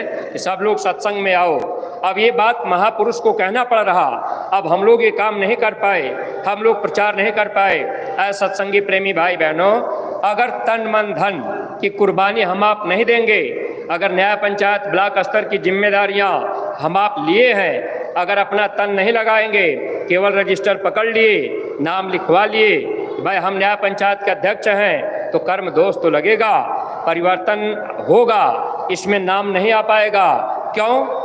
कि सब लोग सत्संग में आओ। अब ये बात महापुरुष को कहना पड़ रहा, अब हम लोग ये काम नहीं कर पाए, हम लोग प्रचार नहीं कर पाए। ऐसे सत्संगी प्रेमी भाई बहनों, अगर तन मन धन की कुर्बानी हम आप नहीं देंगे, अगर न्याय पंचायत ब्लॉक स्तर की जिम्मेदारियां हम आप लिए हैं, अगर अपना तन नहीं लगाएंगे, केवल रजिस्टर पकड़ लिए, नाम लिखवा लिए, भाई हम न्याय पंचायत के अध्यक्ष हैं, तो कर्म दोष तो लगेगा, परिवर्तन होगा, इसमें नाम नहीं आ पाएगा। क्यों?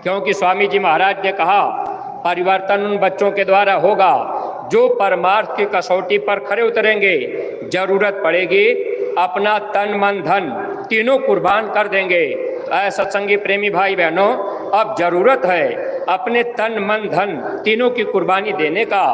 क्योंकि स्वामी जी महाराज ने कहा परिवर्तन उन बच्चों के द्वारा होगा जो परमार्थ की कसौटी पर खरे उतरेंगे। जरूरत पड़ेगी अपना तन मन धन तीनों कुर्बान कर देंगे। ऐसे सत्संगी प्रेमी भाई बहनों, अब जरूरत है अपने तन मन धन तीनों की कुर्बानी देने का।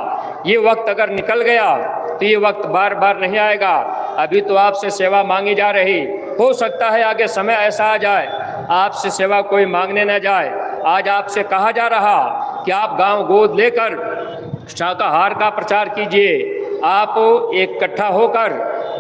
ये वक्त अगर निकल गया तो ये वक्त बार बार नहीं आएगा। अभी तो आपसे सेवा मांगी जा रही, हो सकता है आगे समय ऐसा आ जाए आपसे सेवा कोई मांगने न जाए। आज आपसे कहा जा रहा कि आप गांव गोद लेकर शाकाहार का प्रचार कीजिए। आप इकट्ठा होकर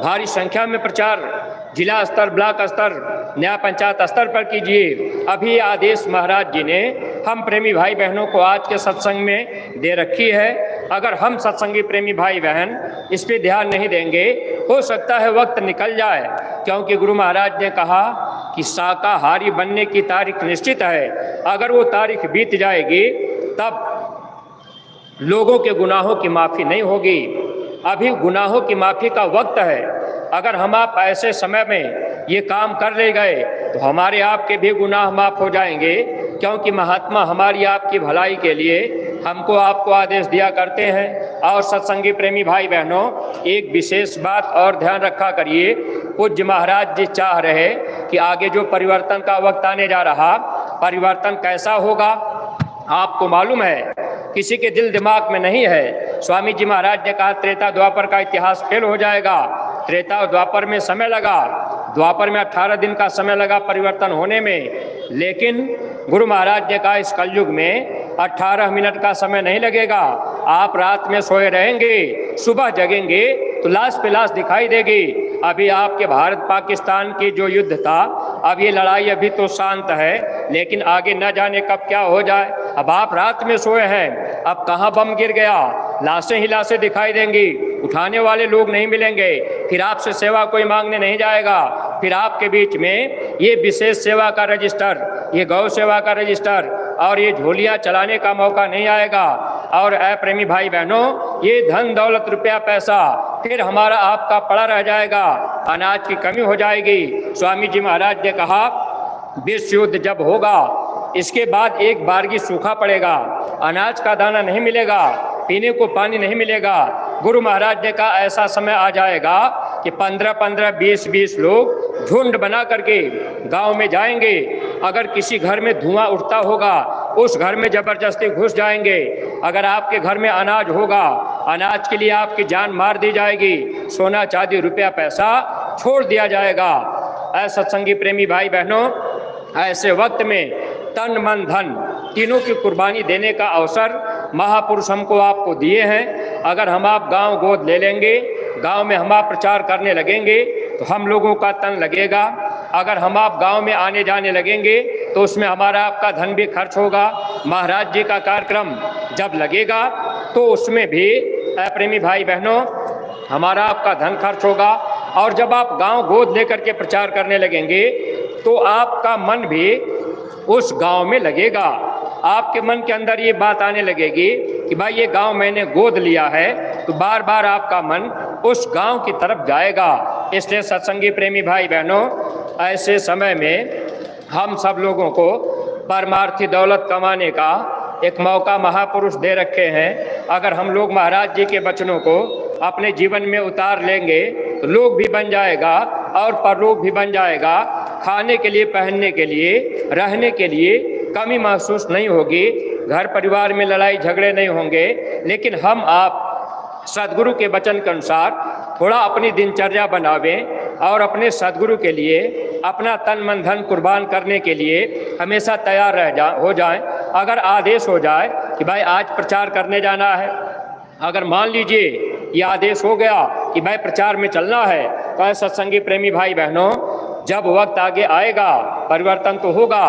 भारी संख्या में प्रचार जिला स्तर, ब्लॉक स्तर, न्याय पंचायत स्तर पर कीजिए। अभी आदेश महाराज जी ने हम प्रेमी भाई बहनों को आज के सत्संग में दे रखी है। अगर हम सत्संगी प्रेमी भाई बहन इस पर ध्यान नहीं देंगे, हो सकता है वक्त निकल जाए, क्योंकि गुरु महाराज ने कहा कि शाकाहारी बनने की तारीख निश्चित है। अगर वो तारीख बीत जाएगी तब लोगों के गुनाहों की माफ़ी नहीं होगी। अभी गुनाहों की माफ़ी का वक्त है। अगर हम आप ऐसे समय में ये काम कर ले गए तो हमारे आपके भी गुनाह माफ़ हो जाएंगे, क्योंकि महात्मा हमारी आपकी भलाई के लिए हमको आपको आदेश दिया करते हैं। और सत्संगी प्रेमी भाई बहनों, एक विशेष बात और ध्यान रखा करिए। पूज्य महाराज जी चाह रहे कि आगे जो परिवर्तन का वक्त आने जा रहा, परिवर्तन कैसा होगा आपको मालूम है, किसी के दिल दिमाग में नहीं है। स्वामी जी महाराज ने कहा त्रेता द्वापर का इतिहास फेल हो जाएगा। त्रेता और द्वापर में समय लगा, द्वापर में 18 दिन का समय लगा परिवर्तन होने में, लेकिन गुरु महाराज ने कहा इस कलयुग में 18 मिनट का समय नहीं लगेगा। आप रात में सोए रहेंगे, सुबह जगेंगे तो लाश पे लाश दिखाई देगी। अभी आपके भारत पाकिस्तान की जो युद्ध था, अब ये लड़ाई अभी तो शांत है, लेकिन आगे न जाने कब क्या हो जाए। अब आप रात में सोए हैं, अब कहाँ बम गिर गया, लाशें ही लाशें दिखाई देंगी, उठाने वाले लोग नहीं मिलेंगे, फिर आपसे सेवा कोई मांगने नहीं जाएगा। फिर आपके बीच में ये विशेष सेवा का रजिस्टर, ये गौ सेवा का रजिस्टर और ये झोलियाँ चलाने का मौका नहीं आएगा। और ऐ प्रेमी भाई बहनों, ये धन दौलत रुपया पैसा फिर हमारा आपका पड़ा रह जाएगा, अनाज की कमी हो जाएगी। स्वामी जी महाराज ने कहा विश्व युद्ध जब होगा इसके बाद एक बारगी सूखा पड़ेगा, अनाज का दाना नहीं मिलेगा, पीने को पानी नहीं मिलेगा। गुरु महाराज ने कहा ऐसा समय आ जाएगा कि 15-15, 20-20 लोग झुंड बना करके गांव में जाएंगे। अगर किसी घर में धुआं उठता होगा उस घर में जबरदस्ती घुस जाएंगे। अगर आपके घर में अनाज होगा, अनाज के लिए आपकी जान मार दी जाएगी, सोना चांदी रुपया पैसा छोड़ दिया जाएगा। ऐसे सत्संगी प्रेमी भाई बहनों, ऐसे वक्त में तन मन धन तीनों की कुर्बानी देने का अवसर महापुरुष हमको आपको दिए हैं। अगर हम आप गांव गोद ले लेंगे, गांव में हम आप प्रचार करने लगेंगे तो हम लोगों का तन लगेगा। अगर हम आप गांव में आने जाने लगेंगे तो उसमें हमारा आपका धन भी खर्च होगा। महाराज जी का कार्यक्रम जब लगेगा तो उसमें भी प्रेमी भाई बहनों हमारा आपका धन खर्च होगा। और जब आप गांव गोद लेकर के प्रचार करने लगेंगे तो आपका मन भी उस गांव में लगेगा। आपके मन के अंदर ये बात आने लगेगी कि भाई ये गांव मैंने गोद लिया है, तो बार बार आपका मन उस गांव की तरफ जाएगा। इसलिए सत्संगी प्रेमी भाई बहनों, ऐसे समय में हम सब लोगों को परमार्थी दौलत कमाने का एक मौका महापुरुष दे रखे हैं। अगर हम लोग महाराज जी के वचनों को अपने जीवन में उतार लेंगे तो लोग भी बन जाएगा और परलोक भी बन जाएगा। खाने के लिए, पहनने के लिए, रहने के लिए कमी महसूस नहीं होगी, घर परिवार में लड़ाई झगड़े नहीं होंगे। लेकिन हम आप सद्गुरु के वचन के अनुसार थोड़ा अपनी दिनचर्या बनावें और अपने सद्गुरु के लिए अपना तन मन धन कुर्बान करने के लिए हमेशा तैयार हो जाएं। अगर आदेश हो जाए कि भाई आज प्रचार करने जाना है, अगर मान लीजिए ये आदेश हो गया कि भाई प्रचार में चलना है, तो सत्संगी प्रेमी भाई बहनों जब वक्त आगे आएगा परिवर्तन तो होगा।